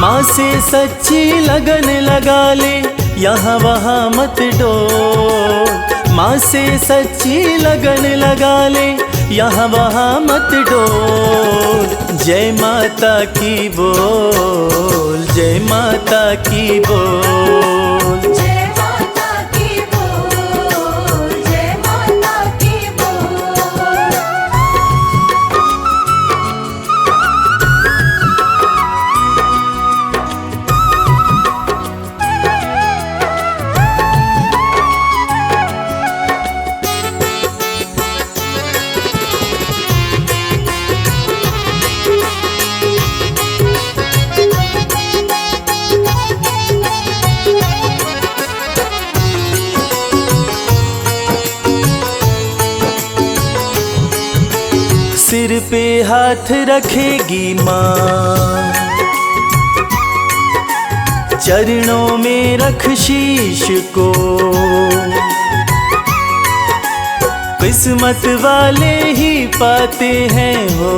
माँ से सच्ची लगन लगा ले, यहाँ वहाँ मत डोल। माँ से सच्ची लगन लगा ले, यहाँ वहाँ मत डोल। जय माता की बोल, जय माता की बोल, जय माता की बोल, जय माता की बोल। पे हाथ रखेगी माँ, चरणों में रख शीश को। किस्मत वाले ही पाते हैं हो,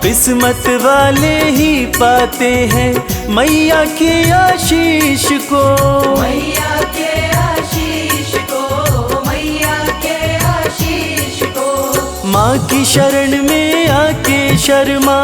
किस्मत वाले ही पाते हैं मैया के आशीष को। मैया के आशीष को, मैया के आशीष को। माँ की शरण में आके शर्मा,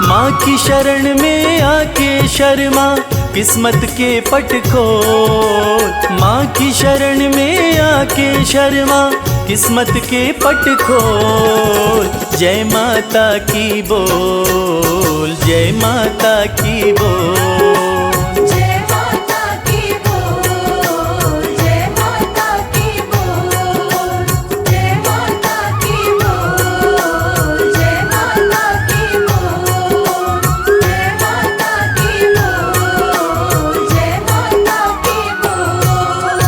माँ की शरण में आके शर्मा, किस्मत के पट खोल। माँ की शरण में आके शर्मा, किस्मत के पट खोल। जय माता की बोल, जय माता की बोल। जय माता की बोल, जय माता की बोल। जय माता की बोल, जय माता की बोल। जय माता की बोल, जय माता की बोल।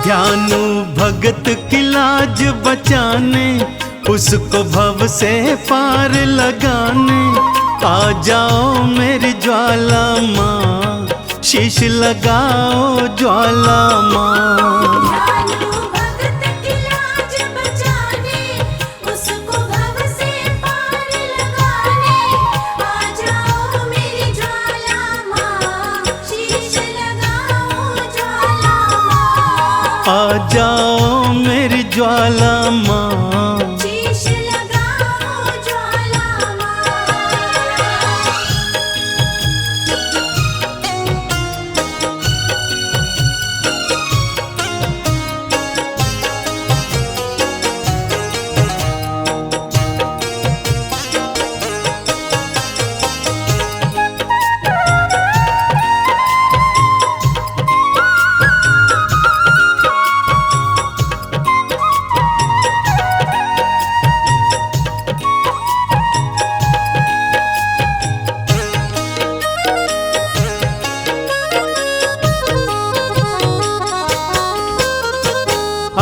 ध्यानु भगत की लाज बचाने, उसको भव से पार लगाने। आ जाओ मेरी ज्वाला माँ, शीश लगाओ ज्वाला माँ। ध्यानु भगत की लाज बचाने, उसको भव से पार लगाने। आ जाओ मेरी ज्वाला माँ, शीश लगाओ ज्वाला माँ। आ जाओ मेरी ज्वाला माँ, शीश लगाओ ज्वाला माँ।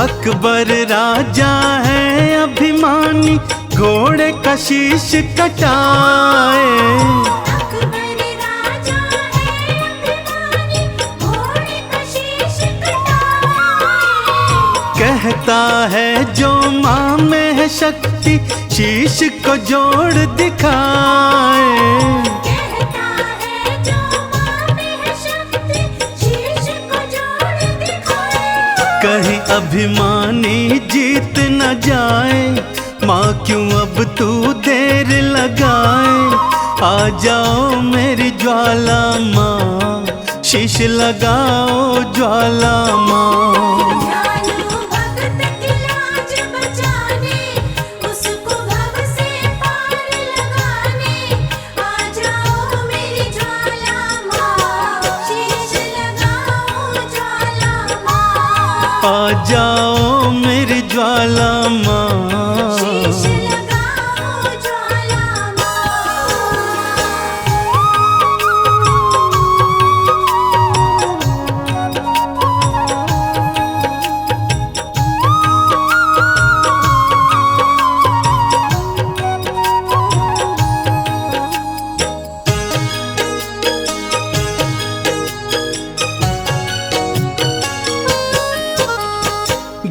अकबर राजा है अभिमानी, घोड़े का शीश कटाए। अकबर राजा है अभिमानी, घोड़े का शीश कटाए। कहता है जो माँ में है शक्ति, शीश को जोड़ दिखाए। कहता है जो माँ में है शक्ति, शीश को जोड़ दिखाए। कहीं अभिमानी जीत न जाए, माँ क्यों अब तू देर लगाए। आ जाओ मेरी ज्वाला माँ, शीश लगाओ ज्वाला माँ। ध्यानु भगत की लाज बचाने, उसको भव से पार लगाने। आ जाओ मेरी ज्वाला माँ, शीश लगाओ ज्वाला माँ। आ जाओ मेरी ज्वाला माँ, शीश लगाओ ज्वाला माँ।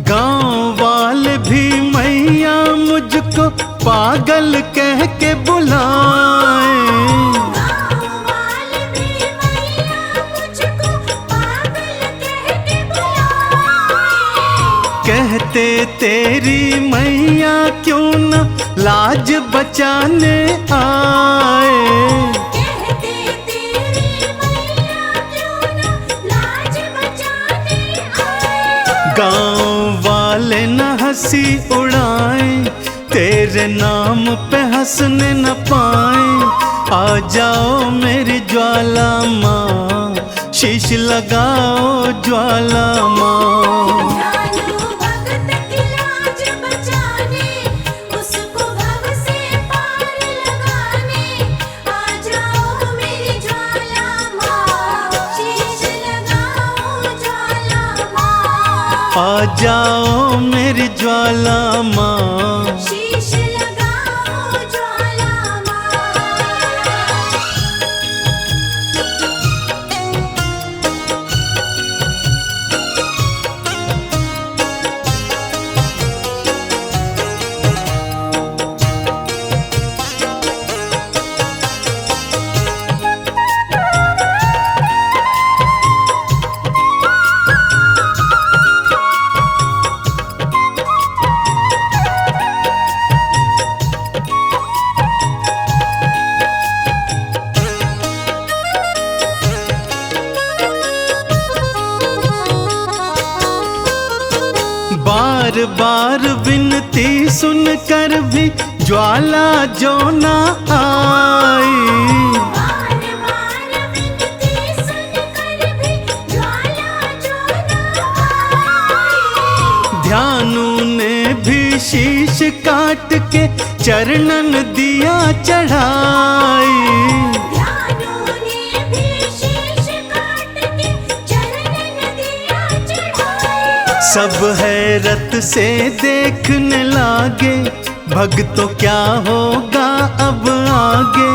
गांव वाले भी मैया मुझको पागल कह के बुलाए। गाँव वाले भी मैया मुझको पागल कह के बुलाए। कहते कहते तेरी मैया क्यों न लाज बचाने आए। कहते तेरी मैया क्यों न लाज बचाने आए। गाँव वाले न हंसी उड़ाएं, तेरे नाम पे हंसने न पाएं। आ जाओ मेरी ज्वाला माँ, शीश लगाओ ज्वाला माँ। जानो भगत की लाज बचाने, उसको भव से पार लगाने। आ जाओ मेरी ज्वाला माँ, शीश लगाओ ज्वाला माँ। आ जाओ मेरी ज्वाला माँ। शीश लगाओ ज्वाला माँ। बार बार विनती सुनकर भी ज्वाला जो ना आई। बार बार विनती सुनकर भी ज्वाला जो न आई। ध्यानु ने भी शीश काट के चरणन दिया चढ़ाई। ध्यानु ने भी शीश काट के चरणन दिया चढ़ाई। सब हैरत से देखने लागे, भक्तों क्या होगा अब आगे।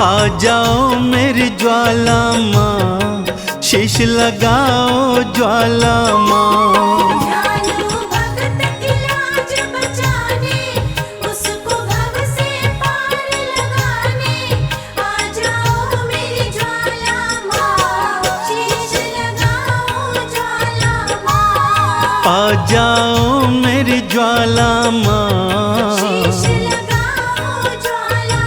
आ जाओ मेरी ज्वाला माँ, शीश लगाओ ज्वाला माँ। जानो भगत की लाज बचाने, उसको भव से पार लगाने। आ जाओ मेरी ज्वाला माँ, शीश लगाओ ज्वाला माँ। आ जाओ मेरी ज्वाला माँ। शीश लगाओ ज्वाला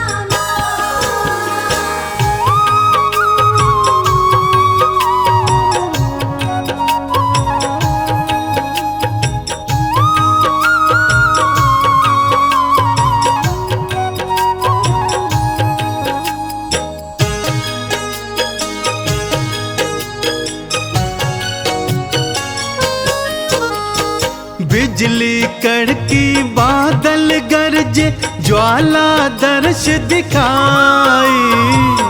बिजली कड़की बादल गरजे, ज्वाला दर्श दिखाई।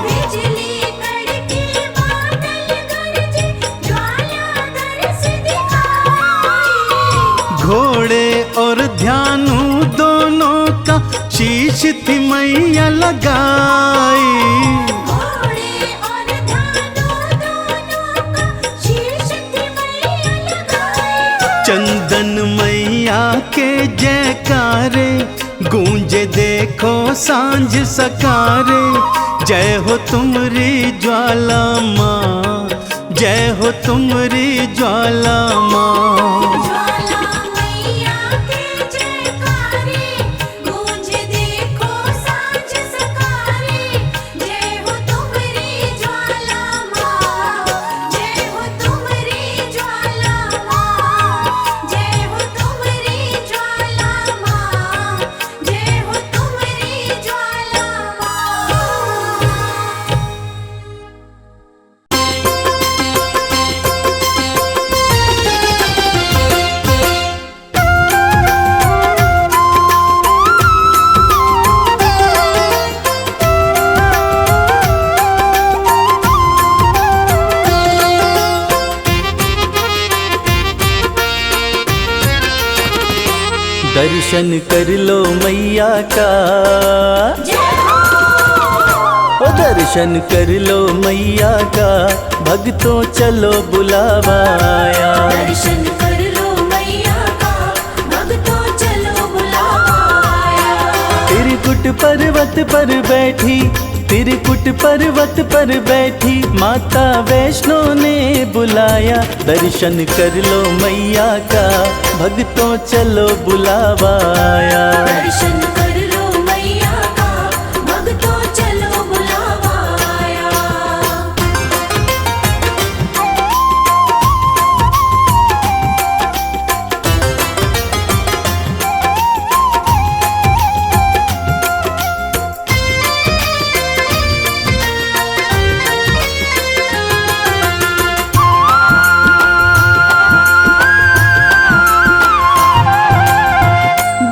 बिजली कड़की बादल गरजे, ज्वाला दर्श दिखाई। घोड़े और ध्यानु दोनों का शीश थी मैया लगाई। घोड़े और ध्यानु दोनों का शीश थी मैया लगाई। चंदन मैया के जयकारे गूंजे देखो सांझ सकारे। जय हो तुमरी ज्वाला माँ, जय हो तुमरी ज्वाला माँ। ज्वाला मैया के जयकारे, गूंजे देखो सांझ सकारे। जय हो तुमरी ज्वाला माँ, जय हो तुमरी ज्वाला माँ। जय हो तुमरी ज्वाला माँ, जय हो तुमरी ज्वाला माँ। दर्शन कर लो मैया का, ओ दर्शन कर लो मैया का, भक्तों चलो बुलावा आया। दर्शन कर लो मैया का, भक्तों चलो बुलावा आया। त्रिकुट पर्वत पर बैठी त्रिकुट पर्वत पर बैठी माता वैष्णो ने बुलाया, दर्शन कर लो मैया का भक्तों चलो बुलावा आया। दर्शन कर लो मैया का भक्तों चलो बुलावा आया।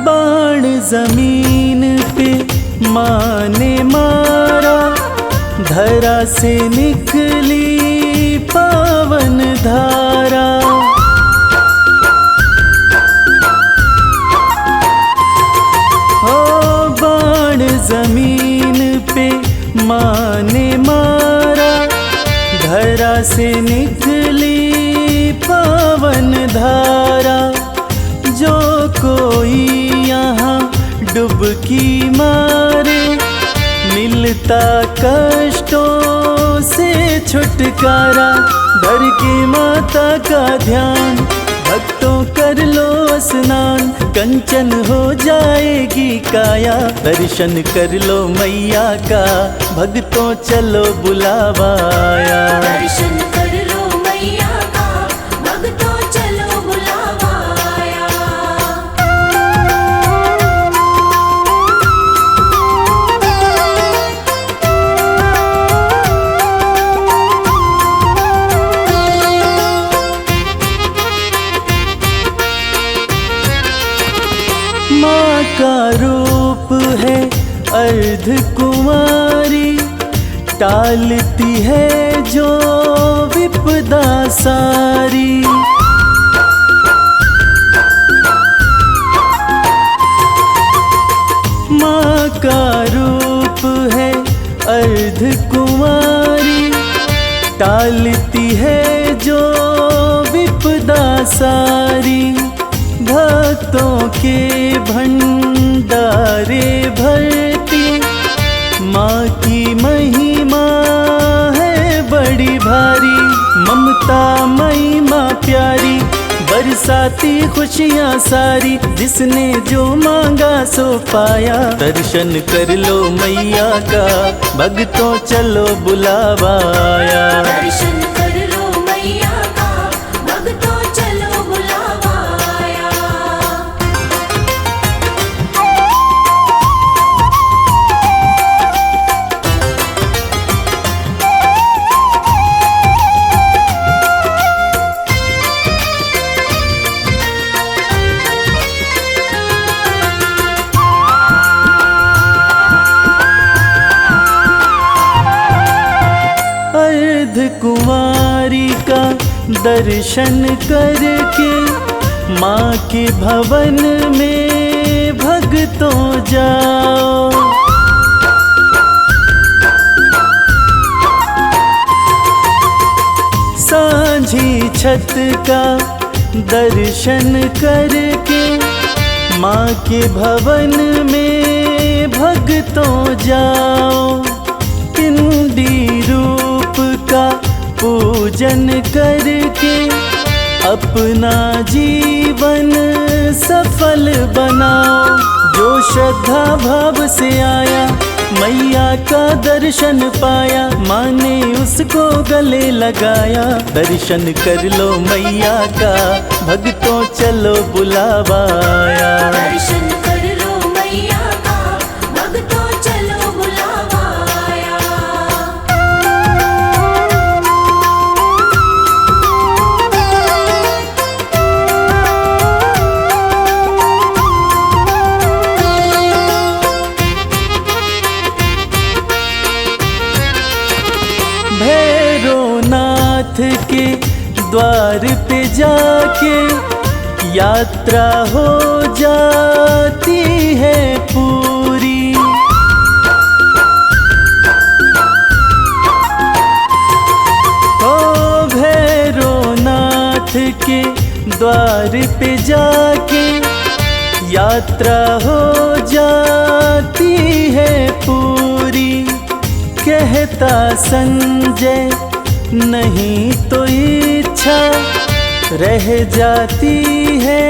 बाण जमीन पे माँ ने मारा, धरा से निकली पावन धारा। ओ बाण जमीन पे माँ ने मारा, धरा से निकली पावन धारा। जो कोई यहाँ डुबकी मारे, मिलता कष्टों से छुटकारा। धर के माता का ध्यान भक्तों कर लो स्नान, कंचन हो जाएगी काया। दर्शन कर लो मैया का भक्तों चलो बुलावा आया। दर्शन कर लो मैया का भक्तों चलो बुलावा आया। माँ का रूप है अर्ध कुमारी, टालती है जो विपदा सारी। माँ का रूप है अर्ध कुमारी, टालती है जो विपदा सारी। भक्तों के भंडारे भरती माँ की महिमा है बड़ी भारी। ममता मई माँ प्यारी, बरसाती खुशियाँ सारी। जिसने जो मांगा सो पाया, दर्शन कर लो मैया का भक्तों चलो बुलावा आया। दर्शन कर लो मैया का भक्तों चलो बुलावा आया। अर्ध कुंवारी का दर्शन करके माँ के भवन में भक्तों जाओ। सांझी छत का दर्शन करके माँ के भवन में भक्तों जाओ। पिंडी रूप का पूजन करके अपना जीवन सफल बनाओ। जो श्रद्धा भाव से आया मैया का दर्शन पाया, माँ ने उसको गले लगाया। दर्शन कर लो मैया का भक्तों चलो बुलावा आया। दर्शन कर लो मैया का भक्तों चलो बुलावा आया। भैरवनाथ के द्वार पे जाके यात्रा हो जाती है पूरी। ओ भैरवनाथ के द्वार पे जाके यात्रा हो जाती है पूरी। कहता संजय नहीं तो इच्छा रह जाती है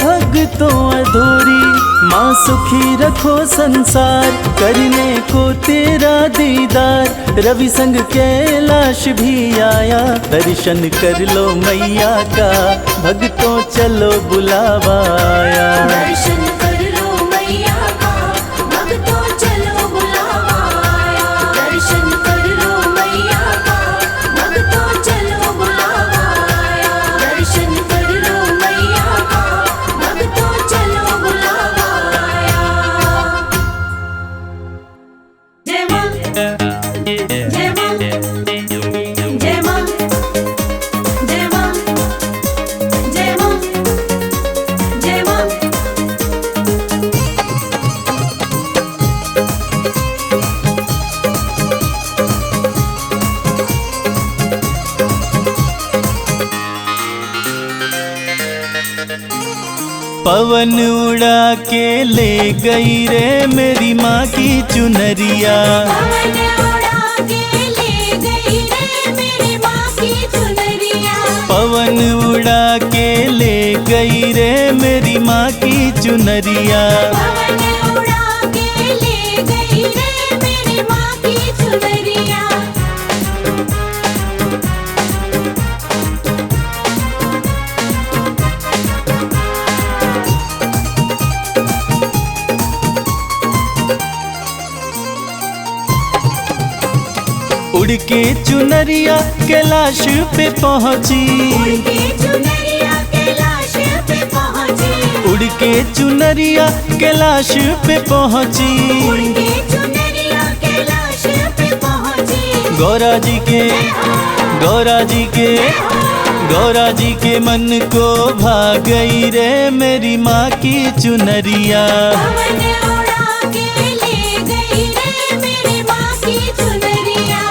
भक्तों अधूरी। माँ सुखी रखो संसार करने को तेरा दीदार। रवि संग कैलाश भी आया दर्शन कर लो मैया का भक्तों चलो बुलावा आया। दर्शन कर लो मैया का भक्तों चलो बुलावा आया। दर्शन कर लो मैया का भक्तों चलो बुलावा आया। दर्शन कर लो मैया का भक्तों चलो बुलावा आया। जय मां जय मां जय मां जय मां जय मां जय मां। पवन उड़ा के ले गई रे मेरी माँ की चुनरिया। पवन उड़ा के ले गई रे मेरी माँ की चुनरिया। पवन उड़ा के ले गई रे मेरी माँ की चुनरिया। पवन उड़ा के ले गई रे मेरी माँ की चुनरिया। उड़ के चुनरिया कैलाश पे पहुँची। उड़ के चुनरिया कैलाश पे पहुँची। उड़ के चुनरिया कैलाश पे पहुँची। उड़ के चुनरिया कैलाश पे पहुँची। गौरा जी के गौरा जी के मन को भा गई रे मेरी माँ की चुनरिया। पवन उड़ा के ले गई रे मेरी माँ की चुनरिया।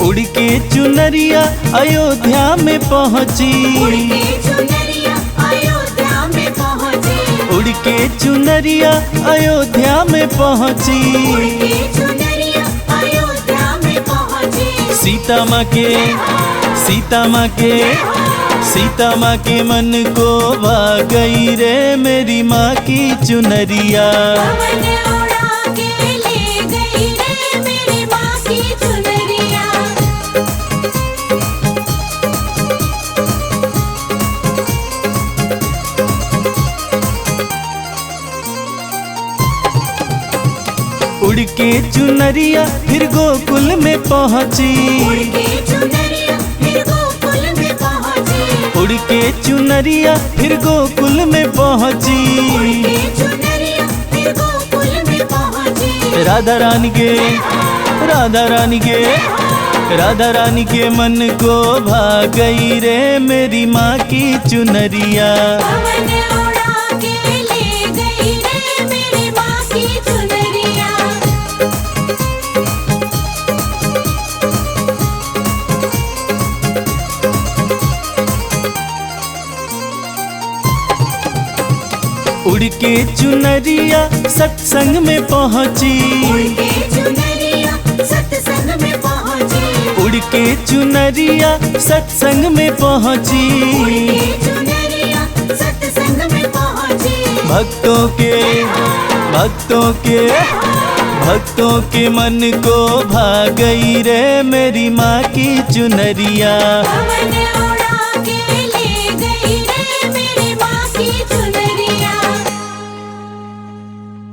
उड़ के चुनरिया अयोध्या में पहुँची। उड़ के चुनरिया अयोध्या में पहुँची। उड़ के चुनरिया अयोध्या में पहुँची। उड़ के चुनरिया अयोध्या में पहुँची। सीता माँ के मन को भा गई रे मेरी माँ की चुनरिया। पवन उड़ा के ले गई रे मेरी माँ की चुनरिया। उड़ के चुनरिया फिर गोकुल में पहुँची। उड़ के चुनरिया फिर गोकुल में पहुँची। उड़ के चुनरिया फिर गोकुल में पहुँची। उड़ के चुनरिया फिर गोकुल में पहुँची। राधा रानी के मन को भा गई रे मेरी माँ की चुनरिया। पवन उड़ा के ले गई रे मेरी माँ की चुनरिया। उड़ के चुनरिया सत्संग में पहुँची। उड़ के चुनरिया सत्संग में पहुँची। उड़ के चुनरिया सत्संग में पहुँची। उड़ के चुनरिया सत्संग में पहुँची। भक्तों के मन को भा गई रे मेरी माँ की चुनरिया। पवन